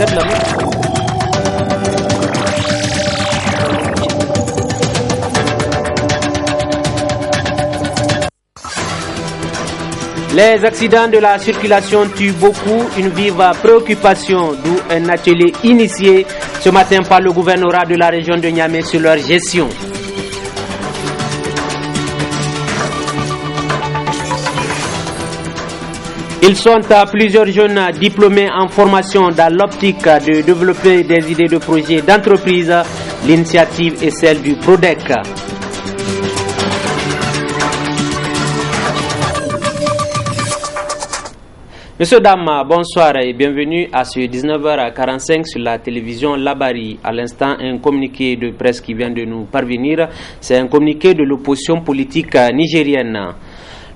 peut-être la même. Les accidents de la circulation tuent beaucoup, une vive préoccupation, d'où un atelier initié ce matin par le gouvernorat de la région de Niamey sur leur gestion. Ils sont plusieurs jeunes diplômés en formation dans l'optique de développer des idées de projets d'entreprise. L'initiative est celle du PRODEC. Messieurs, dames, bonsoir et bienvenue à ce 19h45 sur la télévision Labari. À l'instant, un communiqué de presse qui vient de nous parvenir. C'est un communiqué de l'opposition politique nigérienne.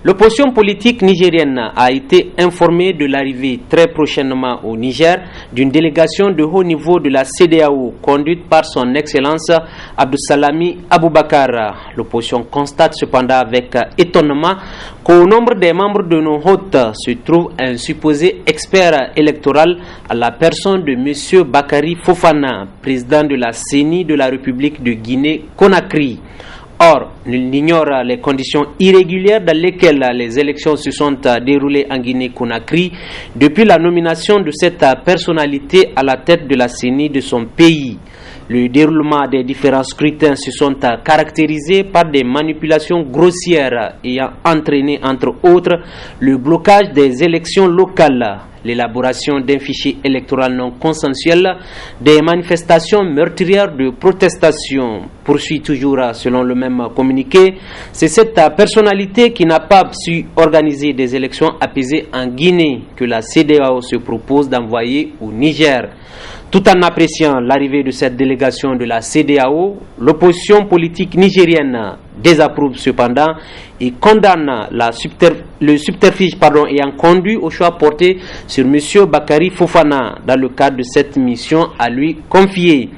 L'opposition politique nigérienne a été informée de l'arrivée très prochainement au Niger d'une délégation de haut niveau de la CEDEAO conduite par son Excellence Abdussalami Aboubakar. L'opposition constate cependant avec étonnement qu'au nombre des membres de nos hôtes se trouve un supposé expert électoral à la personne de M. Bakari Fofana, président de la CENI de la République de Guinée-Conakry. Or, nul n'ignore les conditions irrégulières dans lesquelles les élections se sont déroulées en Guinée-Conakry depuis la nomination de cette personnalité à la tête de la CENI de son pays. Le déroulement des différents scrutins se sont caractérisés par des manipulations grossières ayant entraîné, entre autres, le blocage des élections locales, l'élaboration d'un fichier électoral non consensuel, des manifestations meurtrières de protestation. Poursuit toujours selon le même communiqué, c'est cette personnalité qui n'a pas su organiser des élections apaisées en Guinée que la CEDEAO se propose d'envoyer au Niger. Tout en appréciant l'arrivée de cette délégation de la CEDEAO, l'opposition politique nigérienne désapprouve cependant et condamne le subterfuge ayant conduit au choix porté sur M. Bakari Fofana dans le cadre de cette mission à lui confiée.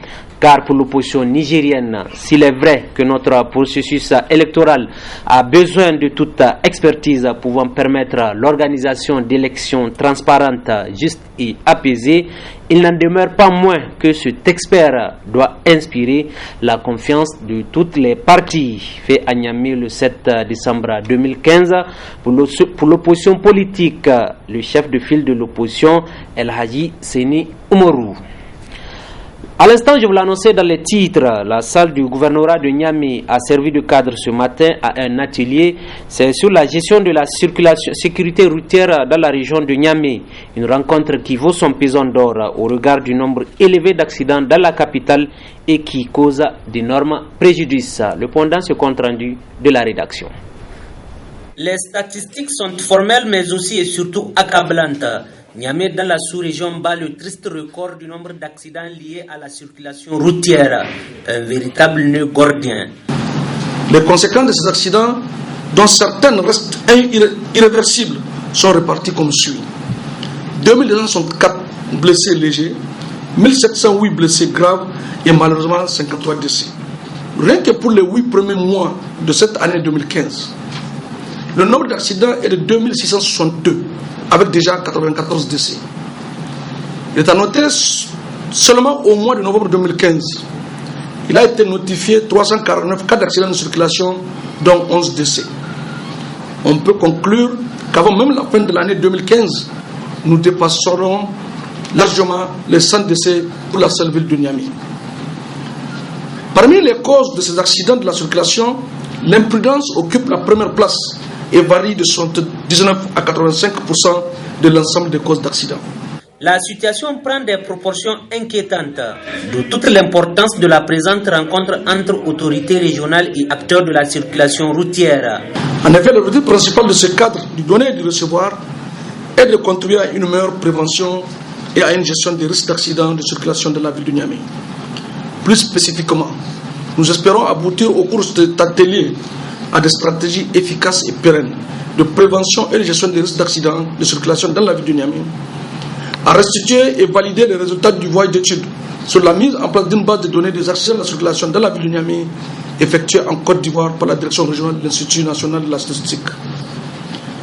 Car pour l'opposition nigérienne, s'il est vrai que notre processus électoral a besoin de toute expertise pouvant permettre l'organisation d'élections transparentes, justes et apaisées, il n'en demeure pas moins que cet expert doit inspirer la confiance de toutes les parties. Fait à Niamey le 7 décembre 2015 pour l'opposition politique, le chef de file de l'opposition, El Hadji Seni Oumarou. À l'instant, je vous l'annonçais dans les titres, la salle du gouvernorat de Niamey a servi de cadre ce matin à un atelier. C'est sur la gestion de la sécurité routière dans la région de Niamey. Une rencontre qui vaut son pesant d'or au regard du nombre élevé d'accidents dans la capitale et qui cause d'énormes préjudices. Le pendant ce compte rendu de la rédaction. Les statistiques sont formelles mais aussi et surtout accablantes. Niamey dans la sous-région bat le triste record du nombre d'accidents liés à la circulation routière, un véritable nœud gordien. Les conséquences de ces accidents, dont certaines restent irréversibles, sont réparties comme suit. 2264 blessés légers, 1708 blessés graves et malheureusement 53 décès. Rien que pour les 8 premiers mois de cette année 2015, le nombre d'accidents est de 2662. Avec déjà 94 décès. Il est à noter seulement au mois de novembre 2015, il a été notifié 349 cas d'accidents de circulation, dont 11 décès. On peut conclure qu'avant même la fin de l'année 2015, nous dépasserons largement les 100 décès pour la seule ville de Niamey. Parmi les causes de ces accidents de la circulation, l'imprudence occupe la première place et varie de 79 à 85% de l'ensemble des causes d'accidents. La situation prend des proportions inquiétantes, d'où toute l'importance de la présente rencontre entre autorités régionales et acteurs de la circulation routière. En effet, l'objectif principal de ce cadre du donner et du recevoir est de contribuer à une meilleure prévention et à une gestion des risques d'accidents de circulation de la ville de Niamey. Plus spécifiquement, nous espérons aboutir au cours de cet atelier à des stratégies efficaces et pérennes de prévention et de gestion des risques d'accidents de circulation dans la ville de Niamey, à restituer et valider les résultats du voyage d'études sur la mise en place d'une base de données des accidents de la circulation dans la ville de Niamey effectuée en Côte d'Ivoire par la direction régionale de l'Institut national de la statistique,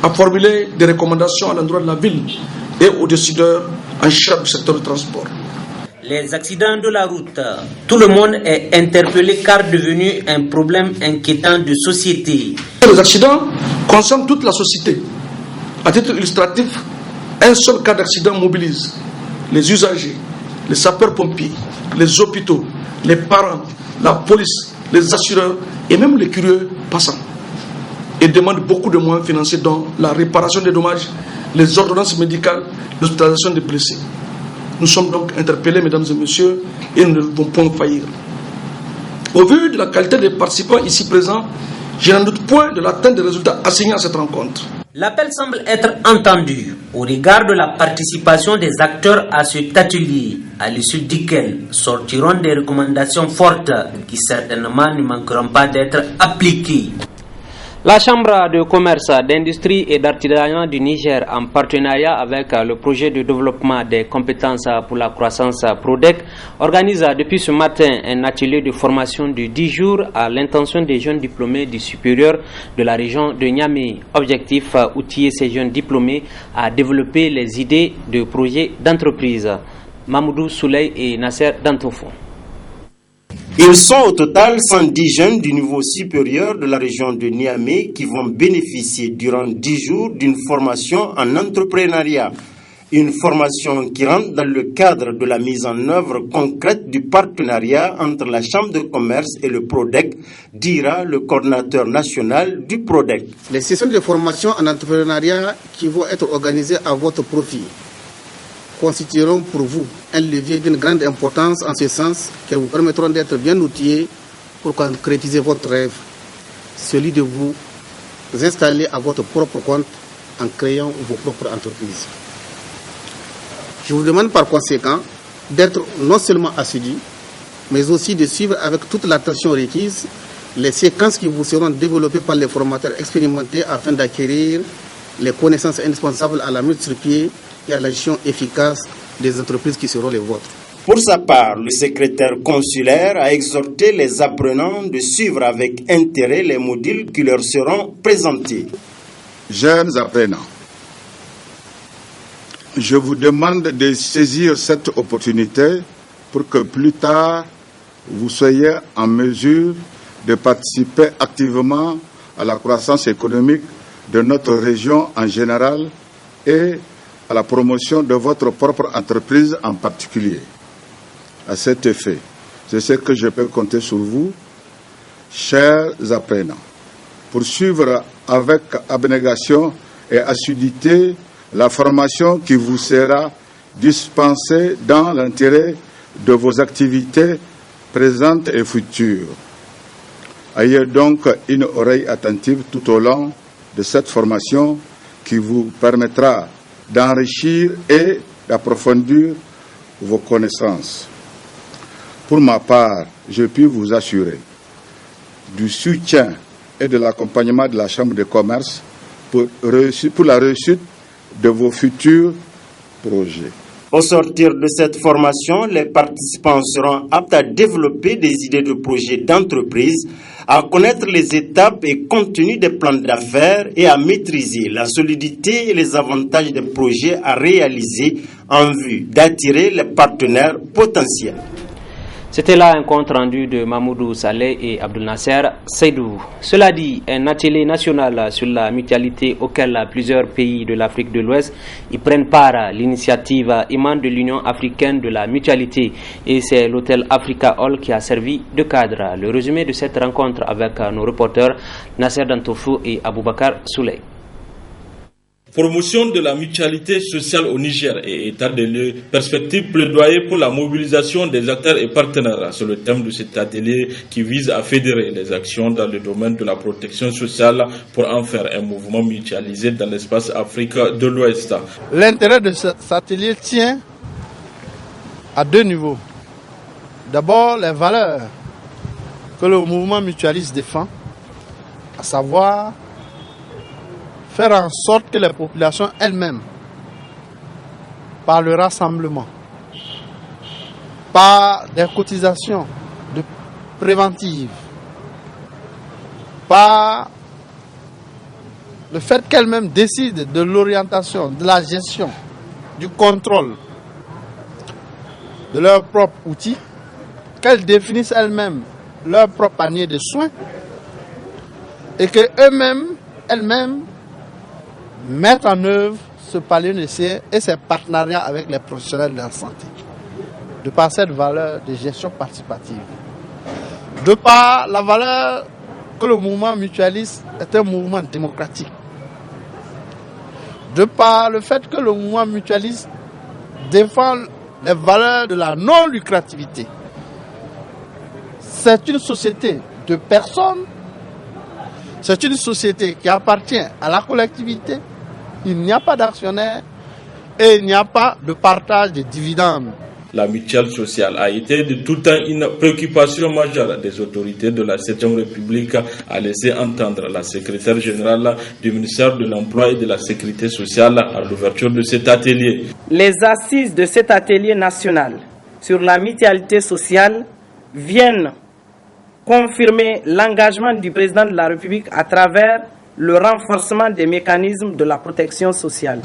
à formuler des recommandations à l'endroit de la ville et aux décideurs en charge du secteur du transport, Les accidents de la route, tout le monde est interpellé car devenu un problème inquiétant de société. Les accidents concernent toute la société. À titre illustratif, un seul cas d'accident mobilise les usagers, les sapeurs-pompiers, les hôpitaux, les parents, la police, les assureurs et même les curieux passants. Et demande beaucoup de moyens financiers dont la réparation des dommages, les ordonnances médicales, l'hospitalisation des blessés. Nous sommes donc interpellés, mesdames et messieurs, et nous ne devons point faillir. Au vu de la qualité des participants ici présents, je n'en doute point de l'atteinte des résultats assignés à cette rencontre. L'appel semble être entendu au regard de la participation des acteurs à cet atelier, à l'issue duquel sortiront des recommandations fortes qui certainement ne manqueront pas d'être appliquées. La Chambre de commerce, d'industrie et d'artisanat du Niger, en partenariat avec le projet de développement des compétences pour la croissance PRODEC, organise depuis ce matin un atelier de formation de 10 jours à l'intention des jeunes diplômés du supérieur de la région de Niamey. Objectif, outiller ces jeunes diplômés à développer les idées de projets d'entreprise. Mamoudou Souley et Nasser Dantofo. Ils sont au total 110 jeunes du niveau supérieur de la région de Niamey qui vont bénéficier durant 10 jours d'une formation en entrepreneuriat. Une formation qui rentre dans le cadre de la mise en œuvre concrète du partenariat entre la Chambre de commerce et le PRODEC, dira le coordinateur national du PRODEC. Les sessions de formation en entrepreneuriat qui vont être organisées à votre profit constitueront pour vous un levier d'une grande importance en ce sens qu'elles vous permettront d'être bien outillés pour concrétiser votre rêve, celui de vous installer à votre propre compte en créant vos propres entreprises. Je vous demande par conséquent d'être non seulement assidus, mais aussi de suivre avec toute l'attention requise les séquences qui vous seront développées par les formateurs expérimentés afin d'acquérir les connaissances indispensables à la mise sur pied et à la gestion efficace des entreprises qui seront les vôtres. Pour sa part, le secrétaire consulaire a exhorté les apprenants de suivre avec intérêt les modules qui leur seront présentés. Jeunes apprenants, je vous demande de saisir cette opportunité pour que plus tard, vous soyez en mesure de participer activement à la croissance économique de notre région en général et à la promotion de votre propre entreprise en particulier. À cet effet, je sais que je peux compter sur vous, chers apprenants, pour suivre avec abnégation et assiduité la formation qui vous sera dispensée dans l'intérêt de vos activités présentes et futures. Ayez donc une oreille attentive tout au long de cette formation qui vous permettra d'enrichir et d'approfondir vos connaissances. Pour ma part, je puis vous assurer du soutien et de l'accompagnement de la Chambre de commerce pour la réussite de vos futurs projets. Au sortir de cette formation, les participants seront aptes à développer des idées de projets d'entreprise, à connaître les étapes et contenus des plans d'affaires et à maîtriser la solidité et les avantages des projets à réaliser en vue d'attirer les partenaires potentiels. C'était là un compte rendu de Mamoudou Saleh et Abdel Nasser Seydou. Cela dit, un atelier national sur la mutualité auquel plusieurs pays de l'Afrique de l'Ouest y prennent part. L'initiative émane de l'Union africaine de la mutualité et c'est l'hôtel Africa Hall qui a servi de cadre. Le résumé de cette rencontre avec nos reporters Nasser Dantofou et Aboubakar Souley. Promotion de la mutualité sociale au Niger et état des lieux, perspective plaidoyer pour la mobilisation des acteurs et partenaires. C'est le thème de cet atelier qui vise à fédérer les actions dans le domaine de la protection sociale pour en faire un mouvement mutualisé dans l'espace Afrique de l'Ouest. L'intérêt de cet atelier tient à deux niveaux. D'abord, les valeurs que le mouvement mutualiste défend, à savoir faire en sorte que les populations elles-mêmes, par le rassemblement, par des cotisations préventives, par le fait qu'elles-mêmes décident de l'orientation, de la gestion, du contrôle, de leurs propres outils, qu'elles définissent elles-mêmes leur propre panier de soins et que elles-mêmes mettent en œuvre ce palier nécessaire et ses partenariats avec les professionnels de la santé. De par cette valeur de gestion participative, de par la valeur que le mouvement mutualiste est un mouvement démocratique, de par le fait que le mouvement mutualiste défend les valeurs de la non-lucrativité. C'est une société de personnes, c'est une société qui appartient à la collectivité, il n'y a pas d'actionnaire et il n'y a pas de partage de dividendes. La mutuelle sociale a été de tout temps une préoccupation majeure des autorités de la 7e République, a laissé entendre la secrétaire générale du ministère de l'Emploi et de la Sécurité sociale à l'ouverture de cet atelier. Les assises de cet atelier national sur la mutualité sociale viennent confirmer l'engagement du président de la République à travers le renforcement des mécanismes de la protection sociale.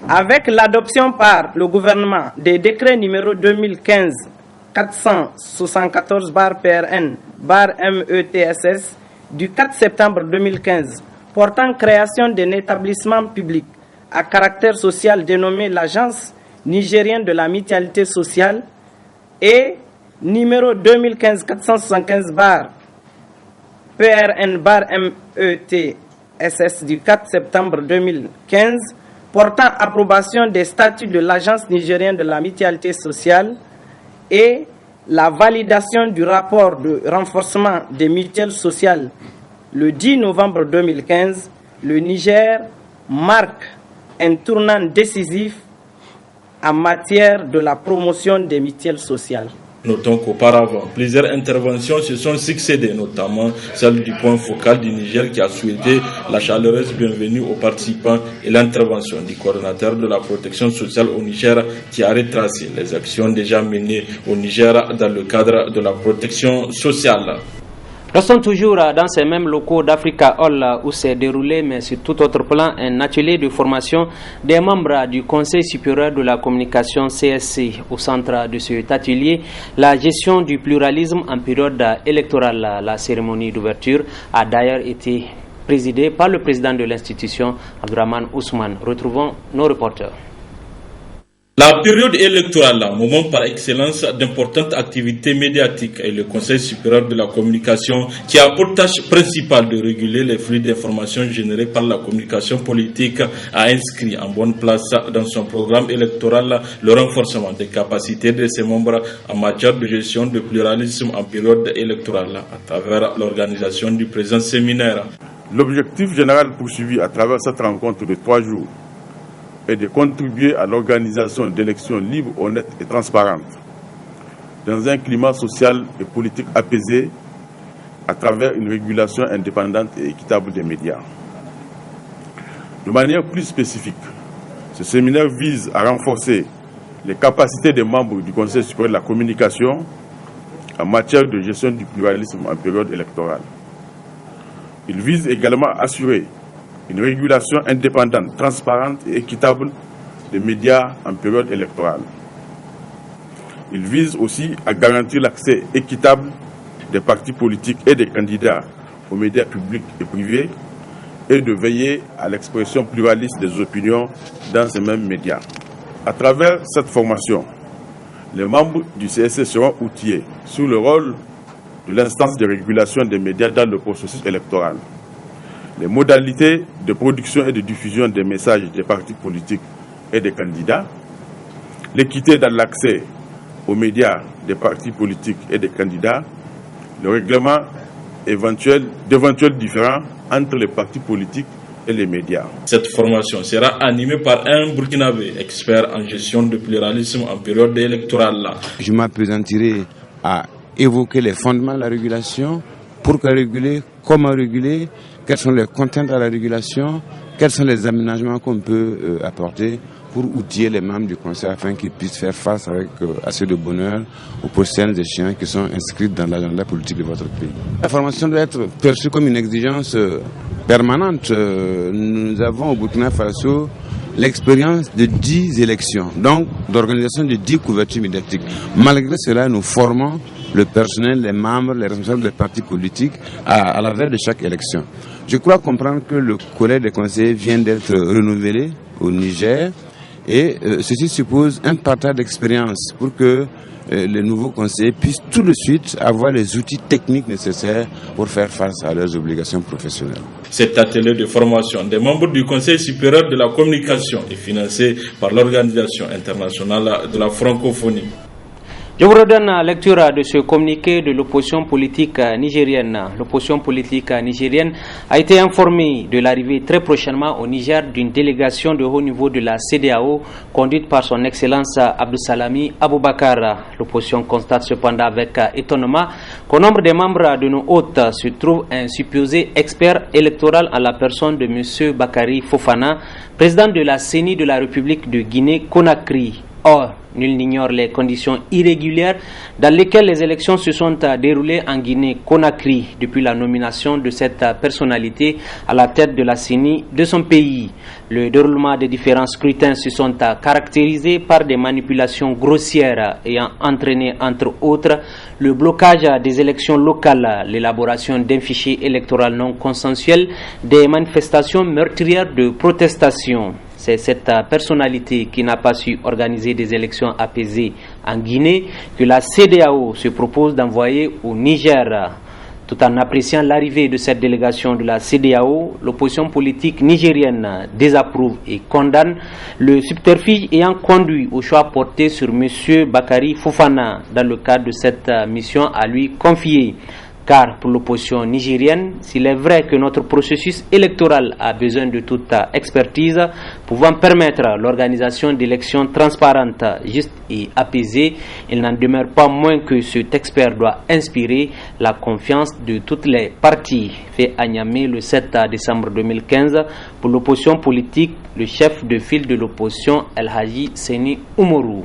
Avec l'adoption par le gouvernement des décrets numéro 2015-474/PRN/METSS du 4 septembre 2015 portant création d'un établissement public à caractère social dénommé l'Agence nigérienne de la mutualité sociale et numéro 2015-475/PRN/METSS du 4 septembre 2015 portant approbation des statuts de l'Agence nigérienne de la mutualité sociale et la validation du rapport de renforcement des mutuelles sociales le 10 novembre 2015, le Niger marque un tournant décisif en matière de la promotion des mutuelles sociales. Notons qu'auparavant, plusieurs interventions se sont succédées, notamment celle du point focal du Niger qui a souhaité la chaleureuse bienvenue aux participants et l'intervention du coordonnateur de la protection sociale au Niger qui a retracé les actions déjà menées au Niger dans le cadre de la protection sociale. Restons toujours dans ces mêmes locaux d'Africa Hall où s'est déroulé, mais sur tout autre plan, un atelier de formation des membres du Conseil supérieur de la communication CSC. Au centre de cet atelier, la gestion du pluralisme en période électorale. La cérémonie d'ouverture a d'ailleurs été présidée par le président de l'institution, Abdourahmane Ousmane. Retrouvons nos reporters. La période électorale, moment par excellence d'importantes activités médiatiques, et le Conseil supérieur de la communication qui a pour tâche principale de réguler les flux d'informations générés par la communication politique a inscrit en bonne place dans son programme électoral le renforcement des capacités de ses membres en matière de gestion de pluralisme en période électorale à travers l'organisation du présent séminaire. L'objectif général poursuivi à travers cette rencontre de 3 jours et de contribuer à l'organisation d'élections libres, honnêtes et transparentes, dans un climat social et politique apaisé, à travers une régulation indépendante et équitable des médias. De manière plus spécifique, ce séminaire vise à renforcer les capacités des membres du Conseil supérieur de la communication en matière de gestion du pluralisme en période électorale. Il vise également à assurer une régulation indépendante, transparente et équitable des médias en période électorale. Il vise aussi à garantir l'accès équitable des partis politiques et des candidats aux médias publics et privés et de veiller à l'expression pluraliste des opinions dans ces mêmes médias. À travers cette formation, les membres du CSC seront outillés sur le rôle de l'instance de régulation des médias dans le processus électoral, les modalités de production et de diffusion des messages des partis politiques et des candidats, l'équité dans l'accès aux médias des partis politiques et des candidats, le règlement d'éventuels différends entre les partis politiques et les médias. Cette formation sera animée par un Burkinabé, expert en gestion de pluralisme en période électorale. Je m'appesantirai à évoquer les fondements de la régulation, pourquoi réguler, comment réguler, quelles sont les contraintes à la régulation, quels sont les aménagements qu'on peut apporter pour outiller les membres du Conseil afin qu'ils puissent faire face avec assez de bonheur aux prochaines échéances qui sont inscrites dans l'agenda politique de votre pays. La formation doit être perçue comme une exigence permanente. Nous avons au Burkina Faso l'expérience de 10 élections, donc d'organisation de 10 couvertures médiatiques. Malgré cela, nous formons le personnel, les membres, les responsables des partis politiques à la veille de chaque élection. Je crois comprendre que le collège des conseillers vient d'être renouvelé au Niger et ceci suppose un partage d'expérience pour que les nouveaux conseillers puissent tout de suite avoir les outils techniques nécessaires pour faire face à leurs obligations professionnelles. Cet atelier de formation des membres du Conseil supérieur de la communication est financé par l'Organisation internationale de la francophonie. Je vous redonne la lecture de ce communiqué de l'opposition politique nigérienne. L'opposition politique nigérienne a été informée de l'arrivée très prochainement au Niger d'une délégation de haut niveau de la CEDEAO conduite par son Excellence Abdussalami Aboubakar. L'opposition constate cependant avec étonnement qu'au nombre des membres de nos hôtes se trouve un supposé expert électoral en la personne de M. Bakary Fofana, président de la CENI de la République de Guinée-Conakry. Or, nul n'ignore les conditions irrégulières dans lesquelles les élections se sont déroulées en Guinée-Conakry depuis la nomination de cette personnalité à la tête de la CENI de son pays. Le déroulement des différents scrutins se sont caractérisés par des manipulations grossières ayant entraîné entre autres le blocage des élections locales, l'élaboration d'un fichier électoral non consensuel, des manifestations meurtrières de protestation. C'est cette personnalité qui n'a pas su organiser des élections apaisées en Guinée que la CEDEAO se propose d'envoyer au Niger. Tout en appréciant l'arrivée de cette délégation de la CEDEAO, l'opposition politique nigérienne désapprouve et condamne le subterfuge ayant conduit au choix porté sur M. Bakary Fofana dans le cadre de cette mission à lui confiée. Car pour l'opposition nigérienne, s'il est vrai que notre processus électoral a besoin de toute expertise pouvant permettre l'organisation d'élections transparentes, justes et apaisées, il n'en demeure pas moins que cet expert doit inspirer la confiance de toutes les parties. Fait à Niamey le 7 décembre 2015 pour l'opposition politique, le chef de file de l'opposition El Hadji Seni Umaru.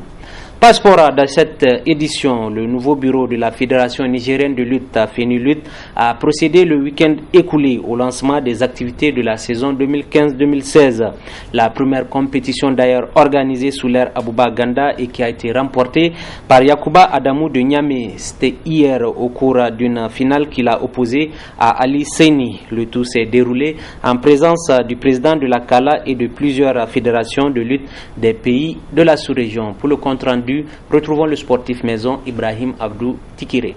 Passeport dans cette édition, le nouveau bureau de la Fédération nigérienne de lutte, FENILUT, a procédé le week-end écoulé au lancement des activités de la saison 2015-2016. La première compétition d'ailleurs organisée sous l'ère Abouba Ganda et qui a été remportée par Yacouba Adamou de Niamey. C'était hier au cours d'une finale qu'il a opposée à Ali Seni. Le tout s'est déroulé en présence du président de la CALA et de plusieurs fédérations de lutte des pays de la sous-région. Pour le compte rendu, retrouvons le sportif maison Ibrahim Abdou Tikiré.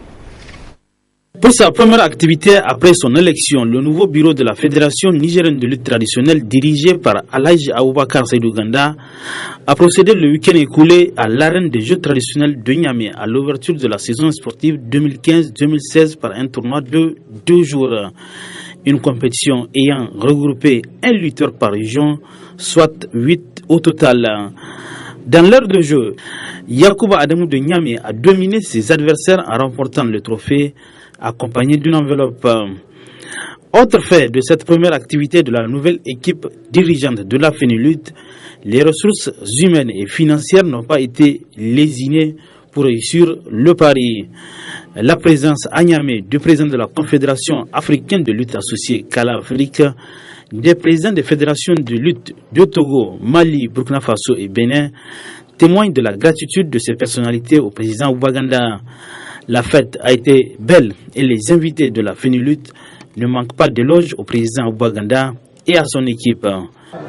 Pour sa première activité après son élection, le nouveau bureau de la Fédération nigérienne de lutte traditionnelle dirigé par Alhaji Aboubakar Seydou Ganda a procédé le week-end écoulé à l'arène des Jeux traditionnels de Niamey à l'ouverture de la saison sportive 2015-2016 par un tournoi de 2 jours. Une compétition ayant regroupé un lutteur par région, soit 8 au total. Dans l'heure de jeu, Yacouba Adamou de Niamey a dominé ses adversaires en remportant le trophée accompagné d'une enveloppe. Autre fait de cette première activité de la nouvelle équipe dirigeante de la FENILUT, les ressources humaines et financières n'ont pas été lésinées pour réussir le pari. La présence à Niamey du président de la Confédération africaine de lutte associée CALA Afrique, des présidents des fédérations de lutte de Togo, Mali, Burkina Faso et Bénin témoignent de la gratitude de ces personnalités au président Oubaganda. La fête a été belle et les invités de la FENILUT ne manquent pas d'éloges au président Oubaganda et à son équipe.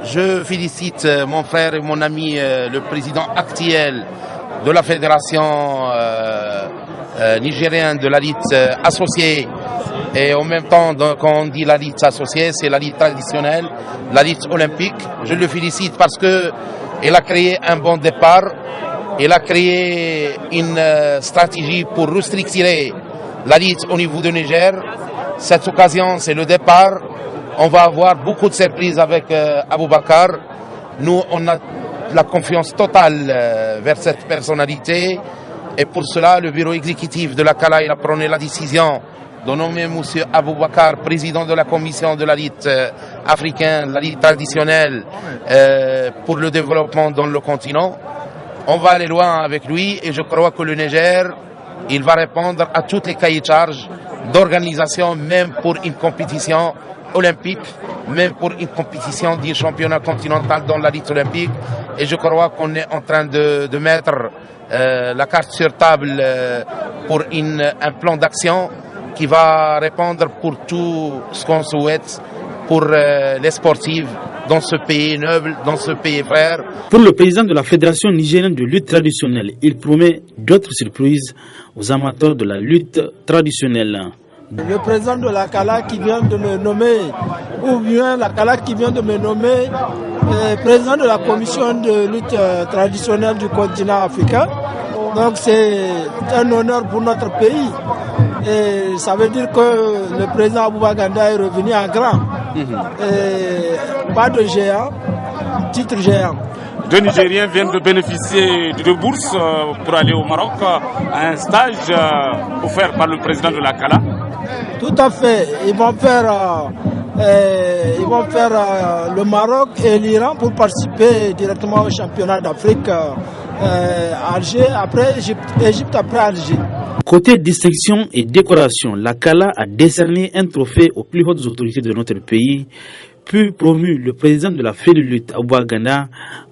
Je félicite mon frère et mon ami, le président actuel de la fédération nigérienne de la lutte associée. Et en même temps, quand on dit la lutte associée, c'est la lutte traditionnelle, la lutte olympique. Je le félicite parce qu'il a créé un bon départ. Il a créé une stratégie pour restructurer la lutte au niveau de Niger. Cette occasion, c'est le départ. On va avoir beaucoup de surprises avec Aboubakar. Nous, on a la confiance totale vers cette personnalité. Et pour cela, le bureau exécutif de la CALA a pris la décision de nommer M. Aboubakar, président de la commission de la lutte africaine, la lutte traditionnelle pour le développement dans le continent. On va aller loin avec lui et je crois que le Niger, il va répondre à tous les cahiers de charges d'organisation, même pour une compétition olympique, même pour une compétition du championnat continental dans la lutte olympique. Et je crois qu'on est en train de mettre la carte sur table pour un plan d'action qui va répondre pour tout ce qu'on souhaite pour les sportifs dans ce pays noble, dans ce pays frère. Pour le président de la Fédération nigérienne de lutte traditionnelle, il promet d'autres surprises aux amateurs de la lutte traditionnelle. Le président de la CALA qui vient de me nommer, ou bien la CALA qui vient de me nommer président de la commission de lutte traditionnelle du continent africain. Donc c'est un honneur pour notre pays. Et ça veut dire que le président Abouba Ganda est revenu en grand. Et pas de géant, titre géant. Deux Nigériens viennent de bénéficier de bourses pour aller au Maroc à un stage offert par le président de la CALA. Tout à fait. Ils vont faire le Maroc et l'Iran pour participer directement au championnat d'Afrique. Alger après Égypte après Alger. Côté distinction et décoration, la CALA a décerné un trophée aux plus hautes autorités de notre pays, puis promu le président de la Fédération de lutte, Abouba Ganda,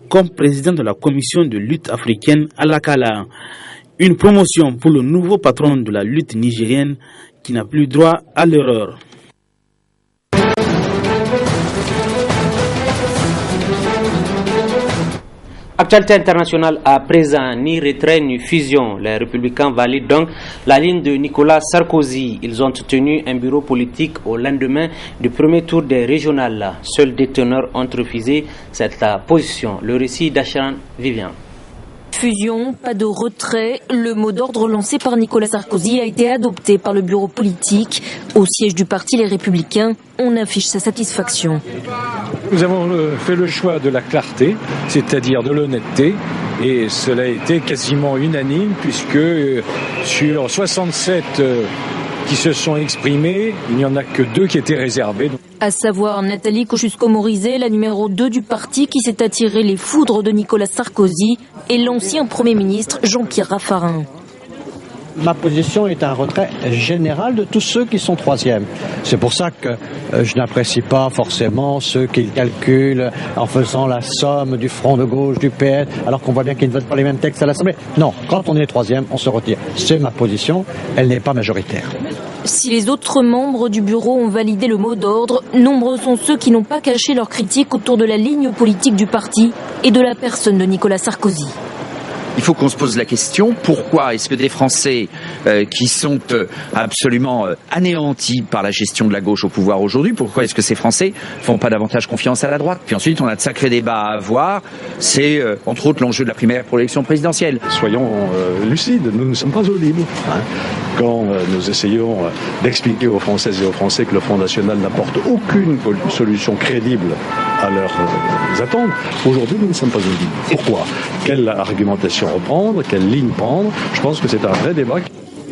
comme président de la commission de lutte africaine à la CALA. Une promotion pour le nouveau patron de la lutte nigérienne qui n'a plus droit à l'erreur. Actualité internationale à présent, ni retrait ni fusion. Les Républicains valident donc la ligne de Nicolas Sarkozy. Ils ont tenu un bureau politique au lendemain du premier tour des régionales. Seuls des teneurs ont refusé cette position. Le récit d'Achran Vivian. Fusion, pas de retrait. Le mot d'ordre lancé par Nicolas Sarkozy a été adopté par le bureau politique. Au siège du parti Les Républicains, on affiche sa satisfaction. Nous avons fait le choix de la clarté, c'est-à-dire de l'honnêteté, et cela a été quasiment unanime puisque sur 67 qui se sont exprimés, il n'y en a que 2 qui étaient réservés. À savoir Nathalie Kosciusko-Morizet, la numéro 2 du parti qui s'est attiré les foudres de Nicolas Sarkozy, et l'ancien Premier ministre Jean-Pierre Raffarin. Ma position est un retrait général de tous ceux qui sont troisièmes. C'est pour ça que je n'apprécie pas forcément ceux qui calculent en faisant la somme du front de gauche, du PS, alors qu'on voit bien qu'ils ne votent pas les mêmes textes à l'Assemblée. Non, quand on est troisième, on se retire. C'est ma position, elle n'est pas majoritaire. Si les autres membres du bureau ont validé le mot d'ordre, nombreux sont ceux qui n'ont pas caché leurs critiques autour de la ligne politique du parti et de la personne de Nicolas Sarkozy. Il faut qu'on se pose la question, pourquoi est-ce que des Français qui sont absolument anéantis par la gestion de la gauche au pouvoir aujourd'hui, pourquoi est-ce que ces Français font pas davantage confiance à la droite? Puis ensuite, on a de sacrés débats à avoir, c'est entre autres l'enjeu de la primaire pour l'élection présidentielle. Soyons lucides, nous ne sommes pas au libre. Quand nous essayons d'expliquer aux Françaises et aux Français que le Front National n'apporte aucune solution crédible à leurs attentes, aujourd'hui nous ne sommes pas au libre. Pourquoi? Quelle argumentation reprendre, quelle ligne prendre? Je pense que c'est un vrai débat.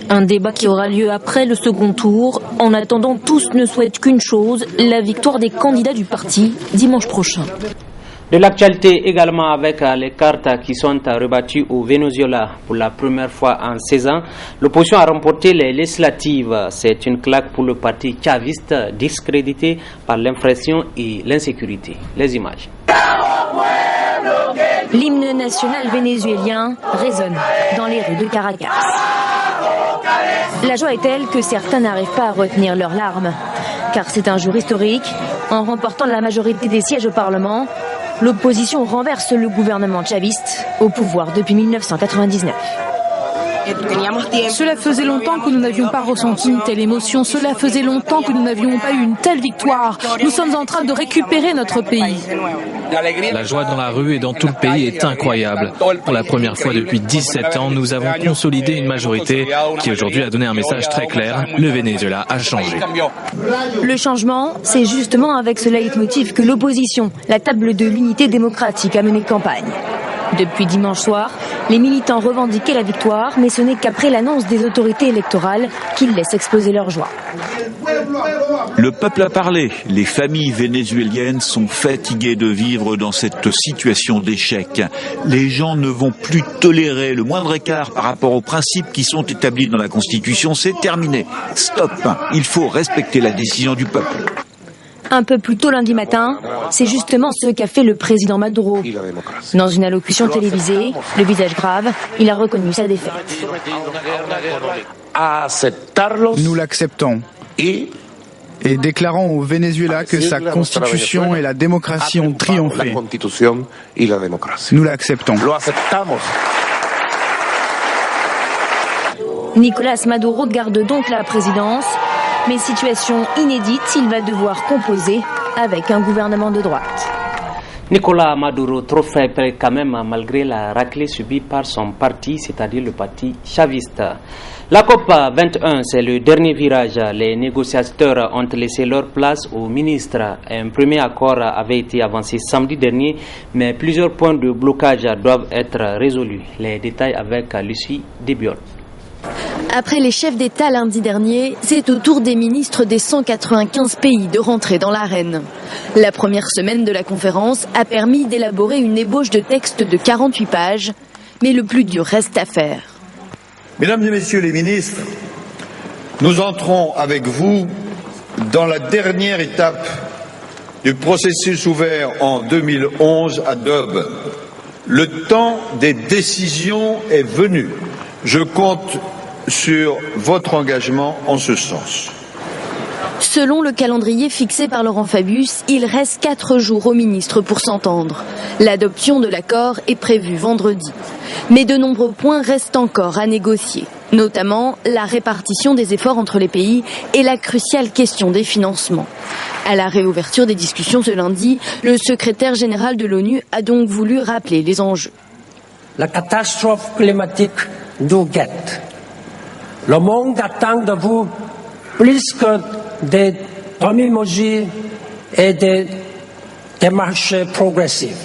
Un débat qui aura lieu après le second tour. En attendant, tous ne souhaitent qu'une chose, la victoire des candidats du parti dimanche prochain. De l'actualité également avec les cartes qui sont rebattues au Venezuela pour la première fois en 16 ans. L'opposition a remporté les législatives. C'est une claque pour le parti chaviste discrédité par l'inflation et l'insécurité. Les images. L'hymne national vénézuélien résonne dans les rues de Caracas. La joie est telle que certains n'arrivent pas à retenir leurs larmes. Car c'est un jour historique. En remportant la majorité des sièges au Parlement, l'opposition renverse le gouvernement chaviste au pouvoir depuis 1999. Cela faisait longtemps que nous n'avions pas ressenti une telle émotion. Cela faisait longtemps que nous n'avions pas eu une telle victoire. Nous sommes en train de récupérer notre pays. La joie dans la rue et dans tout le pays est incroyable. Pour la première fois depuis 17 ans, nous avons consolidé une majorité qui aujourd'hui a donné un message très clair. Le Venezuela a changé. Le changement, c'est justement avec ce leitmotiv que l'opposition, la table de l'unité démocratique, a mené campagne. Depuis dimanche soir, les militants revendiquaient la victoire, mais ce n'est qu'après l'annonce des autorités électorales qu'ils laissent exploser leur joie. Le peuple a parlé. Les familles vénézuéliennes sont fatiguées de vivre dans cette situation d'échec. Les gens ne vont plus tolérer le moindre écart par rapport aux principes qui sont établis dans la Constitution. C'est terminé. Stop. Il faut respecter la décision du peuple. Un peu plus tôt lundi matin, c'est justement ce qu'a fait le président Maduro. Dans une allocution télévisée, le visage grave, il a reconnu sa défaite. Nous l'acceptons et déclarons au Venezuela que sa constitution et la démocratie ont triomphé. Nous l'acceptons. Nicolas Maduro garde donc la présidence, mais situation inédite, il va devoir composer avec un gouvernement de droite. Nicolas Maduro, trop faible quand même malgré la raclée subie par son parti, c'est-à-dire le parti chaviste. La COP 21, c'est le dernier virage. Les négociateurs ont laissé leur place aux ministres. Un premier accord avait été avancé samedi dernier, mais plusieurs points de blocage doivent être résolus. Les détails avec Lucie Debiol. Après les chefs d'État lundi dernier, c'est au tour des ministres des 195 pays de rentrer dans l'arène. La première semaine de la conférence a permis d'élaborer une ébauche de texte de 48 pages, mais le plus dur reste à faire. Mesdames et messieurs les ministres, nous entrons avec vous dans la dernière étape du processus ouvert en 2011 à Durban. Le temps des décisions est venu. Je compte sur votre engagement en ce sens. Selon le calendrier fixé par Laurent Fabius, il reste 4 jours aux ministres pour s'entendre. L'adoption de l'accord est prévue vendredi. Mais de nombreux points restent encore à négocier, notamment la répartition des efforts entre les pays et la cruciale question des financements. À la réouverture des discussions ce lundi, le secrétaire général de l'ONU a donc voulu rappeler les enjeux. La catastrophe climatique nous guette. Le monde attend de vous plus que des demi-mesures et des démarches progressives.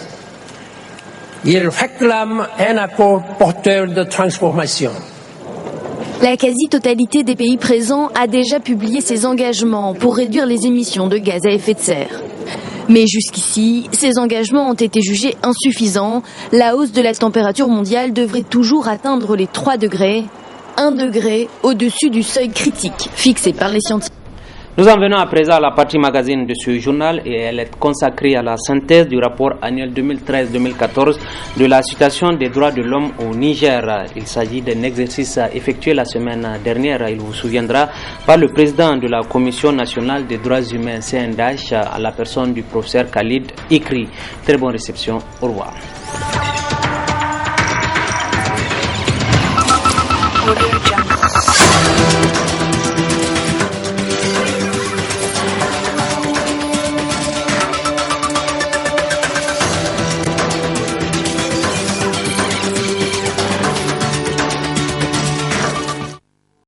Il réclame un accord porteur de transformation. La quasi-totalité des pays présents a déjà publié ses engagements pour réduire les émissions de gaz à effet de serre. Mais jusqu'ici, ces engagements ont été jugés insuffisants. La hausse de la température mondiale devrait toujours atteindre les 3 degrés, 1 degré au-dessus du seuil critique fixé par les scientifiques. Nous en venons à présent à la partie magazine de ce journal et elle est consacrée à la synthèse du rapport annuel 2013-2014 de la situation des droits de l'homme au Niger. Il s'agit d'un exercice effectué la semaine dernière, il vous souviendra, par le président de la Commission nationale des droits humains CNDH à la personne du professeur Khalid Ikri. Très bonne réception, au revoir.